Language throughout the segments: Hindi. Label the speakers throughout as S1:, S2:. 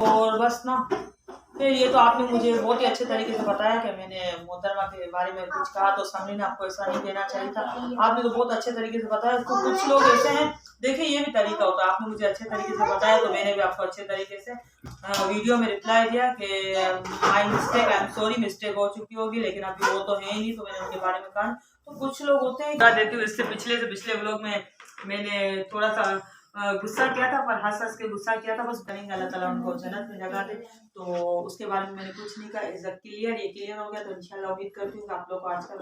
S1: और बस ना फिर ये तो आपने मुझे बहुत ही अच्छे तरीके से बताया कि मैंने मोहतरमा के बारे में कुछ कहा तो सामने ने आपको ऐसा नहीं देना चाहिए था। आपने तो बहुत अच्छे तरीके से बताया। तो कुछ लोग ऐसे हैं, देखिए ये भी तरीका होता है। आपने मुझे अच्छे तरीके से बताया तो मैंने भी आपको अच्छे तरीके से वीडियो में रिप्लाई दिया कि my mistake, I am sorry, mistake हो चुकी होगी, लेकिन अभी वो तो है ही नहीं, तो मैंने उनके बारे में कहा। तो कुछ लोग होते हैं, बता देती हूँ, इससे पिछले व्लॉग में मैंने थोड़ा सा गुस्सा किया था, पर हंस हंस के गुस्सा किया था। बस करेंगे, अल्लाह ताला उनको जन्नत में जगह दे। तो उसके बारे में मैंने कुछ नहीं कहा। इज क्लियर, ये क्लियर हो गया। तो इंशाल्लाह उम्मीद करती हूँ कि आप लोग को आज का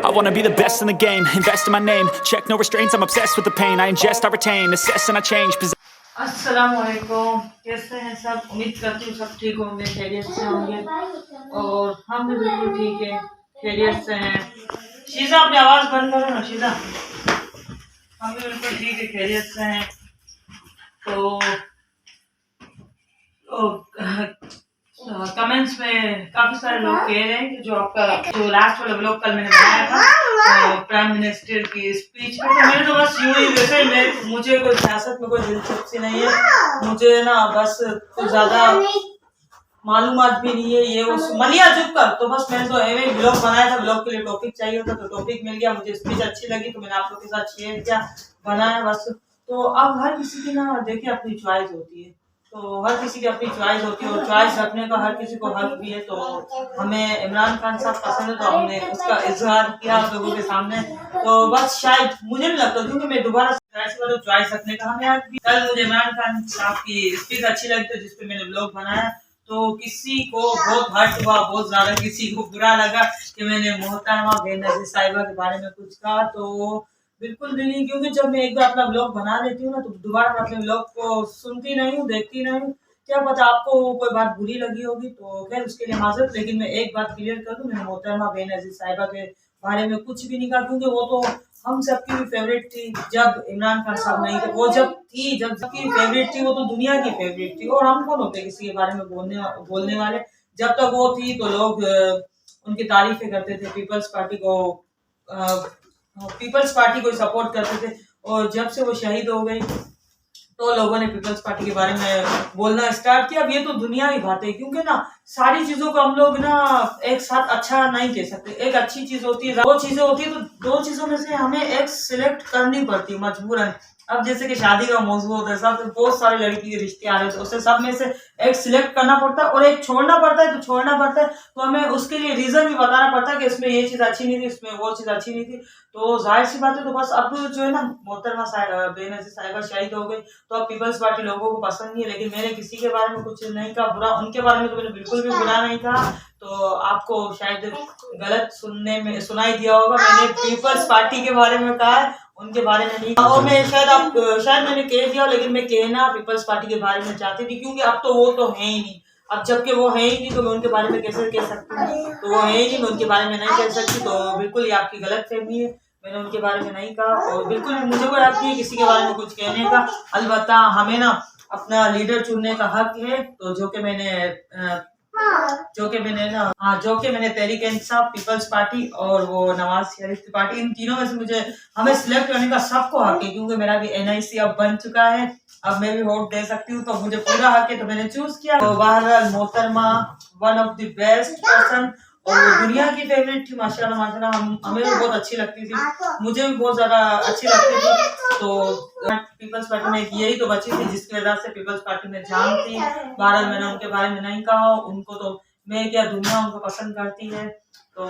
S2: I wanna be the best in the game, invest in my name, check no restraints, I'm obsessed with the pain, I ingest, I retain, assess and I change.
S1: अस्सलाम वालेकुम, कैसे हैं सब? उम्मीद करती हूँ सब ठीक होंगे, खैरियत से होंगे। और हम भी बिल्कुल ठीक है, खैरियत से हैं। शीजा अपनी आवाज़ बंद करो ना शीजा। हम भी बिल्कुल ठीक है, खैरियत से हैं। तो कमेंट्स में काफी सारे लोग कह रहे हैं कि जो आपका जो लास्ट वाला ब्लॉग कल मैंने बनाया था प्राइम मिनिस्टर की स्पीच में, तो मैंने तो बस यूं ही, वैसे मुझे कोई सियासत में कोई दिलचस्पी नहीं है। मुझे ना बस कुछ ज्यादा मालूमात भी नहीं है। ये उस मलिया चुप कर। तो बस मैंने तो एवे ब्लॉग बनाया था, ब्लॉग के लिए टॉपिक चाहिए होता तो टॉपिक मिल गया, मुझे स्पीच अच्छी लगी तो मैंने आप लोग के साथ शेयर किया, बनाया बस। तो अब हर किसी की ना देखिए अपनी चॉइस होती है, तो हर किसी की अपनी चॉइस होती है और चॉइस रखने का हर किसी को हक भी है। तो हमें इमरान खान साहब पसंद है तो हमने उसका इजहार किया आप लोगों के सामने। तो बस शायद मुझे नहीं लगता, क्योंकि मैं दोबारा चॉइस रखने का हमें हक भी। कल मुझे इमरान खान साहब की स्पीच अच्छी लगती है जिसपे मैंने ब्लॉग बनाया, तो किसी को बहुत हर्ट हुआ, बहुत ज्यादा किसी को बुरा लगा कि मैंने मोहतरमा बेनज़ीर साहिबा के बारे में कुछ कहा। तो बिल्कुल भी नहीं, क्योंकि जब मैं एक बार अपना ब्लॉग बना लेती हूँ ना, तो दोबारा मैं अपने ब्लॉग को सुनती नहीं हूँ, देखती नहीं हूँ। क्या पता आपको कोई बात बुरी लगी होगी, तो खैर उसके लिए माजरत। लेकिन मैं एक बात क्लियर कर दूं, मैंने मोहतरमा बेनज़ीर साहिबा के बारे में कुछ भी नहीं कहा, क्योंकि वो तो हम सबकी भी फेवरेट थी। जब इमरान खान साहब नहीं थे, वो जब सबकी फेवरेट थी, वो तो दुनिया की फेवरेट थी। और हम कौन होते किसी के बारे में बोलने वाले। जब तक वो थी तो लोग उनकी तारीफें करते थे, पीपल्स पार्टी को सपोर्ट करते थे। और जब से वो शहीद हो गई तो लोगों ने पीपल्स पार्टी के बारे में बोलना स्टार्ट किया। अब ये तो दुनिया की बात है, क्योंकि ना सारी चीजों को हम लोग ना एक साथ अच्छा नहीं कह सकते। एक अच्छी चीज होती है, दो चीजें होती है, तो दो चीजों में से हमें एक सिलेक्ट करनी पड़ती है मजबूरन। अब जैसे कि शादी का मौजूद होता है, सब बहुत सारे लड़की के रिश्ते आ रहे हैं, तो उससे सब में से एक सिलेक्ट करना पड़ता है और एक छोड़ना पड़ता है। तो छोड़ना पड़ता है तो हमें उसके लिए रीजन भी बताना पड़ता है कि इसमें ये चीज अच्छी नहीं थी, इसमें वो चीज अच्छी नहीं थी। तो जाहिर सी बात है। तो बस अब जो है ना, मोहतरमा बेनज़ीर साहिबा शहीद हो गई, तो अब पीपल्स पार्टी लोगों को पसंद नहीं है। लेकिन मैंने किसी के बारे में कुछ नहीं कहा बुरा, उनके बारे में तो मैंने बिल्कुल भी बुरा नहीं कहा। तो आपको शायद गलत सुनाई दिया होगा, मैंने पीपल्स पार्टी के बारे में कहा है, उनके बारे में नहीं। और मैं शायद मैंने कह दिया, लेकिन मैं कहना पीपल्स पार्टी के बारे में चाहती थी, क्योंकि अब तो वो तो है ही नहीं। अब जबकि वो है ही नहीं, तो मैं उनके बारे में कैसे कह सकती हूँ? तो वो है ही नहीं, मैं उनके बारे में नहीं कह सकती। तो बिल्कुल ये आपकी गलत फहमी है, मैंने उनके बारे में नहीं कहा। और बिल्कुल मुझे कोई हक नहीं है किसी के बारे में कुछ कहने का। अलबत्ता हमें ना अपना लीडर चुनने का हक है। तो जो कि मैंने तहरीक इंसाफ, पीपल्स पार्टी और वो नवाज शरीफ की पार्टी, इन तीनों में से हमें सिलेक्ट करने का सबको हक है, क्योंकि मेरा भी NIC अब बन चुका है। अब मैं भी वोट दे सकती हूँ, तो मुझे पूरा हक है, तो मैंने चूज किया। तो बहरहाल मोहतरमा one of the best person, और वो दुनिया की फेवरेट थी। माशाल्लाह माशाल्लाह, हमें भी बहुत अच्छी लगती थी, मुझे भी बहुत ज्यादा अच्छी लगती थी। तो पीपल्स पार्टी में यही तो बची थी जिसकी वजह से पीपल्स पार्टी में जान थी। भारत मैंने उनके बारे में नहीं कहा, उनको तो मैं क्या, दुनिया उनको पसंद करती है, तो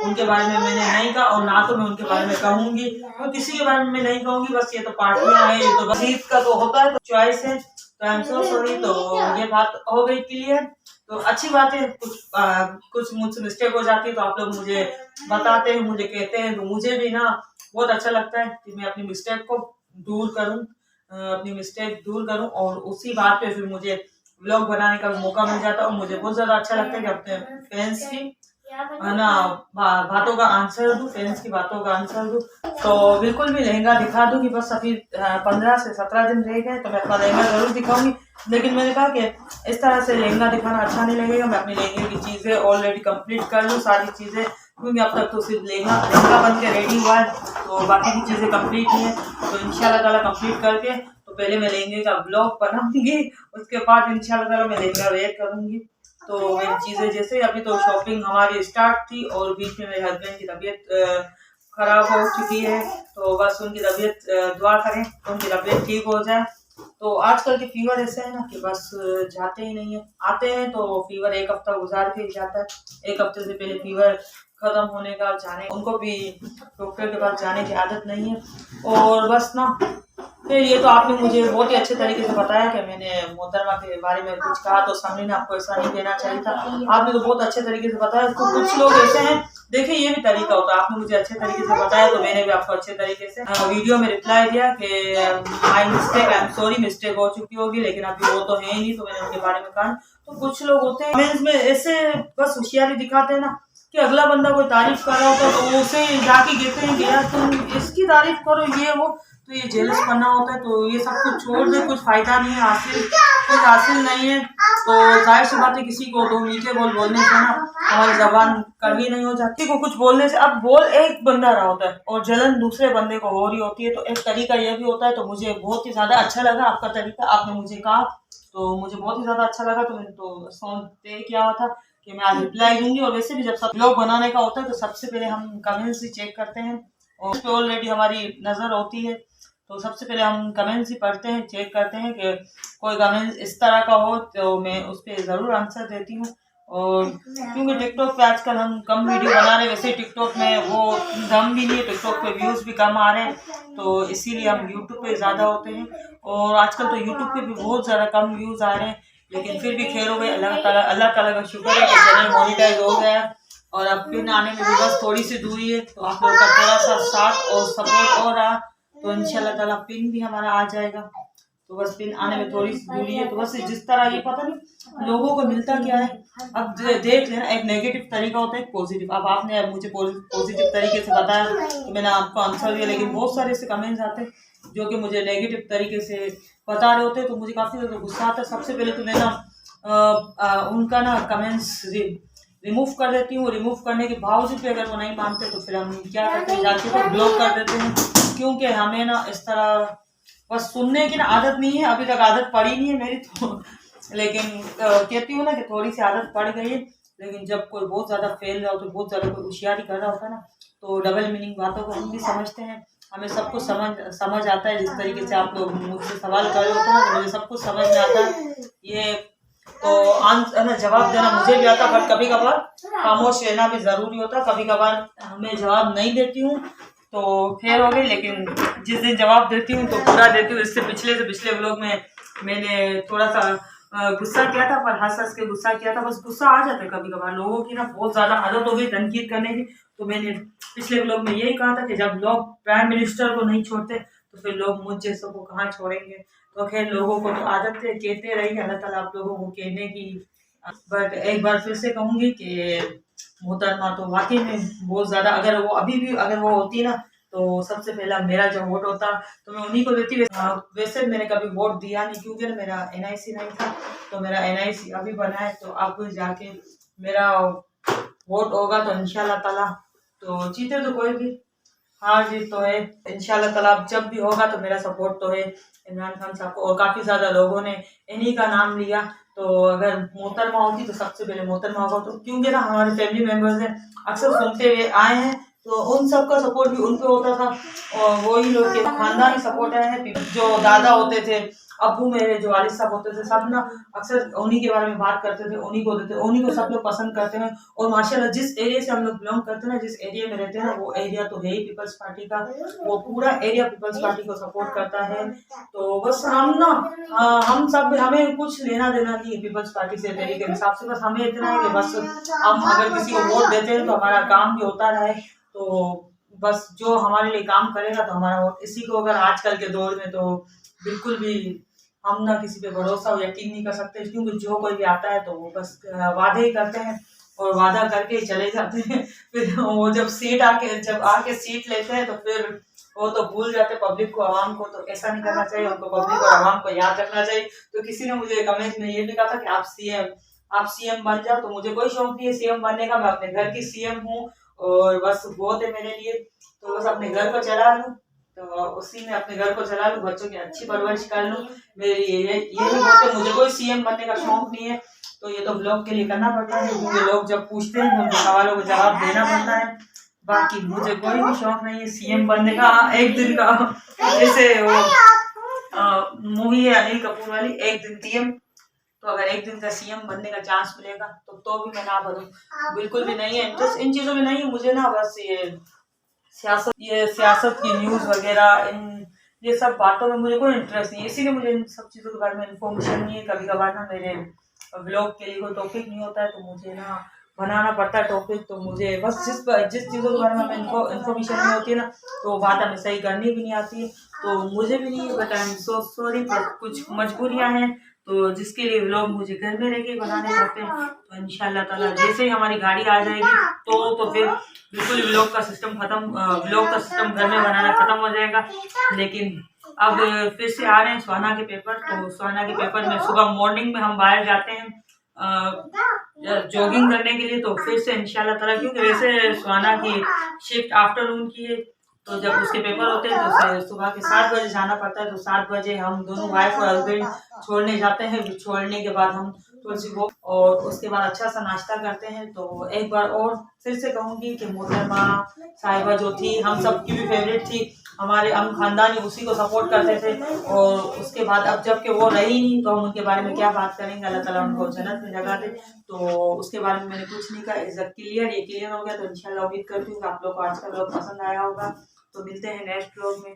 S1: उनके बारे में मैंने नहीं कहा और ना तो मैं उनके बारे में कहूंगी। तो किसी के बारे में मैं नहीं कहूंगी। बस ये तो पार्टियां हैं, ये तो बसीत का तो होता है, तो चॉइस है। तो आई एम सो सॉरी। तो ये बात हो गई क्लियर। तो अच्छी बात है, कुछ मुझसे मिस्टेक हो जाती है तो आप लोग मुझे बताते हैं, मुझे कहते हैं, तो मुझे भी ना बहुत अच्छा लगता है कि मैं अपनी मिस्टेक को दूर करूं, और उसी बात पे फिर मुझे व्लॉग बनाने का भी मौका मिल जाता है। और मुझे बहुत ज्यादा अच्छा लगता है कि अपने फैंस की है ना बातों का आंसर दूँ, पेरेंट्स की बातों का आंसर दूँ। तो बिल्कुल भी लहंगा दिखा दूँ कि बस अभी 15 से 17 दिन रह गए तो मैं अपना लहंगा ज़रूर दिखाऊंगी। लेकिन मैंने कहा कि इस तरह से लहंगा दिखाना अच्छा नहीं लगेगा, मैं अपने लहंगे की चीज़ें ऑलरेडी कंप्लीट कर लूँ सारी चीज़ें, क्योंकि अब तक तो सिर्फ लहंगा बन के रेडी हुआ है, तो बाकी की चीज़ें कंप्लीट नहीं है। तो इंशाल्लाह ताला कंप्लीट करके तो पहले मैं लहंगे का ब्लॉग बनाऊंगी, उसके बाद इंशाल्लाह ताला मैं लहंगा वेयर करूंगी। तो मेरी चीज़ें जैसे अभी तो शॉपिंग हमारी स्टार्ट थी और बीच में मेरे हस्बैंड की तबीयत खराब हो चुकी है, तो बस उनकी तबीयत दुआ करें तो उनकी तबीयत ठीक हो जाए। तो आजकल के फीवर ऐसे है ना कि बस जाते ही नहीं है, आते हैं तो फीवर एक हफ्ता गुजार के ही जाता है, एक हफ्ते से पहले फीवर खत्म होने का जाने उनको भी डॉक्टर के पास जाने की आदत नहीं है। और बस ना फिर ये तो आपने मुझे बहुत ही अच्छे तरीके से बताया कि मैंने मोहतरमा के बारे में कुछ कहा, तो सामने ने आपको ऐसा नहीं कहना चाहिए था, आपने तो बहुत अच्छे तरीके से बताया। तो कुछ लोग ऐसे हैं, देखिए ये भी तरीका होता है, आपने मुझे अच्छे तरीके से बताया तो मैंने भी आपको अच्छे तरीके से वीडियो में रिप्लाई दिया कि my mistake, I am sorry, mistake हो चुकी होगी, लेकिन अभी वो तो है ही नहीं, तो मैंने उनके बारे में कहा। तो कुछ लोग होते हैं कमेंट्स में ऐसे बस होशियारी दिखाते हैं ना कि अगला बंदा कोई तारीफ कर रहा होता है तो उसे जाके कहते हैं कि यार तुम इसकी तारीफ करो, ये वो, तो ये जेलस करना होता है। तो ये सब कुछ छोड़ दे, कुछ फायदा नहीं है, कुछ हासिल नहीं है। तो जाहिर सी बात है किसी को दो मीठे बोल बोलने से ना हमारी जबान कभी नहीं हो जाती, को कुछ बोलने से अब बोल एक बंदा रहा होता है और जलन दूसरे बंदे को हो रही होती है। तो एक तरीका यह भी होता है। तो मुझे बहुत ही ज्यादा अच्छा लगा आपका तरीका, आपने मुझे कहा तो मुझे बहुत ही ज्यादा अच्छा लगा। तो मैंने तो सोच तय किया हुआ था कि मैं आज रिप्लाई दूंगी। और वैसे भी जब सब ब्लॉग बनाने का होता है तो सबसे पहले हम कमेंट्स ही चेक करते हैं और उस पर ऑलरेडी हमारी नज़र होती है। तो सबसे पहले हम कमेंट्स ही पढ़ते हैं, चेक करते हैं कि कोई कमेंट्स इस तरह का हो तो मैं उस पर ज़रूर आंसर देती हूँ। और क्योंकि टिकटॉक पे आजकल हम कम वीडियो बना रहे हैं, वैसे टिकटॉक में वो दम भी नहीं है, टिकटॉक पे व्यूज़ भी कम आ रहे हैं, तो इसीलिए हम यूट्यूब पे ज़्यादा होते हैं। और आजकल तो यूट्यूब पे भी बहुत ज़्यादा कम व्यूज़ आ रहे हैं, लेकिन फिर भी खैर हो गए, अल्लाह ताला का शुक्र है कि चैनल मोनेटाइज हो गया और अब पिन आने में भी बस थोड़ी सी दूरी है। तो आप लोगों का थोड़ा सा साथ और सपोर्ट हो रहा तो इंशाल्लाह ताला पिन भी हमारा आ जाएगा। तो बस पिन आने में थोड़ी सी दूरी है। तो बस जिस तरह ये पता नहीं लोगों को मिलता क्या है, अब देख लेना, एक नेगेटिव तरीका होता है, एक पॉजिटिव। अब आपने मुझे पॉजिटिव तरीके से बताया तो मैंने आपको आंसर दिया, लेकिन बहुत सारे ऐसे कमेंट्स आते हैं जो कि मुझे नेगेटिव तरीके से बता रहे होते हैं, तो मुझे काफ़ी ज़्यादा गुस्सा आता है। सबसे पहले तो मैं ना उनका ना कमेंट्स रिमूव कर देती हूँ। रिमूव करने के बावजूद भी अगर वो नहीं मानते तो फिर हम क्या करते हैं, जाके तो ब्लॉक कर देते हैं, क्योंकि हमें ना इस तरह बस सुनने की ना आदत नहीं है, अभी तक आदत पड़ी नहीं है मेरी तो लेकिन कहती हूँ ना कि थोड़ी सी आदत पड़ गई है। लेकिन जब कोई बहुत ज़्यादा फैल रहा हो तो बहुत ज़्यादा कोई होशियारी कर रहा होता है ना, तो डबल मीनिंग बातों को हम भी समझते हैं, हमें सब कुछ समझ आता है। जिस तरीके से आप लोग मुझसे सवाल कर रहे होते हैं तो मुझे सब कुछ समझ में आता है। ये तो आंसर जवाब देना मुझे भी आता, बट कभी कभार खामोश रहना भी ज़रूरी होता है। कभी कभार मैं जवाब नहीं देती हूँ तो खैर हो गई, लेकिन जिस दिन जवाब देती हूँ तो पूरा देती हूँ। इससे पिछले व्लॉग में मैंने थोड़ा सा गुस्सा किया था, पर हंस के गुस्सा किया था। बस गुस्सा आ जाता है कभी कभार, लोगों की ना बहुत ज़्यादा आदत हो गई तनकीद करने की। तो मैंने पिछले व्लॉग में यही कहा था कि जब लोग प्राइम मिनिस्टर को नहीं छोड़ते तो फिर लोग मुझ जैसों को कहाँ छोड़ेंगे। तो खैर लोगों को तो आदत है, कहते रहिए, अल्लाह ताला आप लोगों को कहने की। बट एक बार फिर से कहूँगी कि मोहतरमा तो वाकई में बहुत ज़्यादा, अगर वो अभी भी अगर वो होती ना तो सबसे पहला मेरा जो वोट होता तो मैं उन्हीं को देती। वैसे मैंने कभी वोट दिया नहीं क्योंकि मेरा NIC नहीं था, तो मेरा NIC अभी बना है, तो अब जाके मेरा वोट होगा तो इंशाल्लाह ताला तो जीते तो कोई भी, हार जीत तो है इंशाल्लाह ताला। अब जब भी होगा तो मेरा सपोर्ट तो है इमरान खान साहब को। और काफ़ी ज़्यादा लोगों ने इन्हीं का नाम लिया, तो अगर मोहतरमा होती तो सबसे पहले मोहतरमा होगा। तो क्योंकि ना हमारे फैमिली मेम्बर्स हैं, अक्सर सुनते हुए आए हैं, तो उन सब का सपोर्ट भी उन पे होता था और वही लोग के खानदानी सपोर्ट है। जो दादा होते थे, अबू मेरे जो वालिद साहब होते थे, सब ना अक्सर उन्हीं के बारे में बात करते थे, उन्हीं को देते, उन्हीं को सब लोग पसंद करते हैं। और माशाल्लाह जिस एरिया से हम लोग बिलोंग करते हैं ना, जिस एरिया में रहते हैं ना, वो एरिया तो है ही पीपल्स पार्टी का, वो पूरा एरिया पीपल्स पार्टी को सपोर्ट करता है। तो बस हम ना हम सब, हमें कुछ लेना देना नहीं है पीपल्स पार्टी से तरीके के हिसाब से। बस हमें इतना है कि बस हम अगर किसी को वोट देते हैं तो हमारा काम भी होता रहे, तो बस जो हमारे लिए काम करेगा तो हमारा वोट इसी को। अगर आजकल के दौर में तो बिल्कुल भी हम ना किसी पे भरोसा और यकीन नहीं कर सकते, क्योंकि जो कोई भी आता है तो वो बस वादे ही करते हैं, और वादा करके ही चले जाते हैं। फिर वो जब आके सीट लेते हैं तो फिर वो तो भूल जाते पब्लिक को, आवाम को। तो ऐसा नहीं करना चाहिए, उनको पब्लिक और आवाम को याद रखना चाहिए। तो किसी ने मुझे कमेंट में ये भी कहा था कि आप सीएम बन जाओ, तो मुझे कोई शौक नहीं है सीएम बनने का। मैं अपने घर की सीएम हूँ और बस बहुत है मेरे लिए। तो बस अपने घर को चला लूँ, तो उसी में अपने घर को चला लूँ, बच्चों की अच्छी परवरिश कर लूँ। मेरी यही बात है, मुझे कोई सीएम बनने का शौक नहीं है। तो ये तो ब्लॉग के लिए करना पड़ता है, क्योंकि लोग जब पूछते हैं तो उनके सवालों को जवाब देना पड़ता है। बाकी मुझे कोई भी शौक नहीं है सीएम बनने का। एक दिन का, जैसे वो मूवी है अनिल कपूर वाली, एक दिन सीएम। तो अगर एक दिन का सीएम बनने का चांस मिलेगा तो भी मैं ना बनूं, बिल्कुल भी नहीं है इंटरेस्ट इन चीजों में। नहीं है मुझे ना, बस ये सियासत की न्यूज वगैरह, ये सब बातों में मुझे कोई इंटरेस्ट नहीं है। इसीलिए मुझे इन सब चीज़ों के बारे में इन्फॉर्मेशन नहीं है। कभी कभार ना मेरे ब्लॉग के लिए कोई टॉपिक नहीं होता है, तो मुझे ना बनाना पड़ता है टॉपिक। तो मुझे बस जिस चीज़ों के बारे में इन्फॉर्मेशन नहीं होती है ना, तो वो बात हमें सही करनी भी नहीं आती है। तो मुझे भी नहीं, but I am so sorry, पर कुछ मजबूरियाँ हैं तो जिसके लिए व्लॉग मुझे घर में रह के बनाने पड़ते हैं। तो इंशाल्लाह ताला जैसे ही हमारी गाड़ी आ जाएगी तो फिर बिल्कुल व्लॉग का सिस्टम घर में बनाना खत्म हो जाएगा। लेकिन अब फिर से आ रहे हैं सुहाना के पेपर। तो सुहाना के पेपर में सुबह मॉर्निंग में हम बाहर जाते हैं जॉगिंग करने के लिए। तो फिर से इंशाल्लाह ताला, क्योंकि वैसे सुहाना की शिफ्ट आफ्टरनून की है, तो जब उसके पेपर होते हैं तो सुबह के 7 बजे जाना पड़ता है। तो 7 बजे हम दोनों वाइफ और हस्बैंड छोड़ने जाते हैं। छोड़ने के बाद हम तुलसी को और उसके बाद अच्छा सा नाश्ता करते हैं। तो एक बार और फिर से कहूँगी कि मोहतरमा साहिबा जो थी, हम सबकी भी फेवरेट थी। हम खानदानी उसी को सपोर्ट करते थे। और उसके बाद अब जबकि वो रही नहीं, तो हम उनके बारे में क्या बात करेंगे। अल्लाह ताला उनको जन्नत में जगह दे। तो उसके बारे में मैंने कुछ नहीं कहा। ये क्लियर हो गया। तो इंशाल्लाह उम्मीद करती हूँ कि आप लोग को आज का व्लॉग पसंद आया होगा। तो मिलते हैं नेक्स्ट व्लॉग में।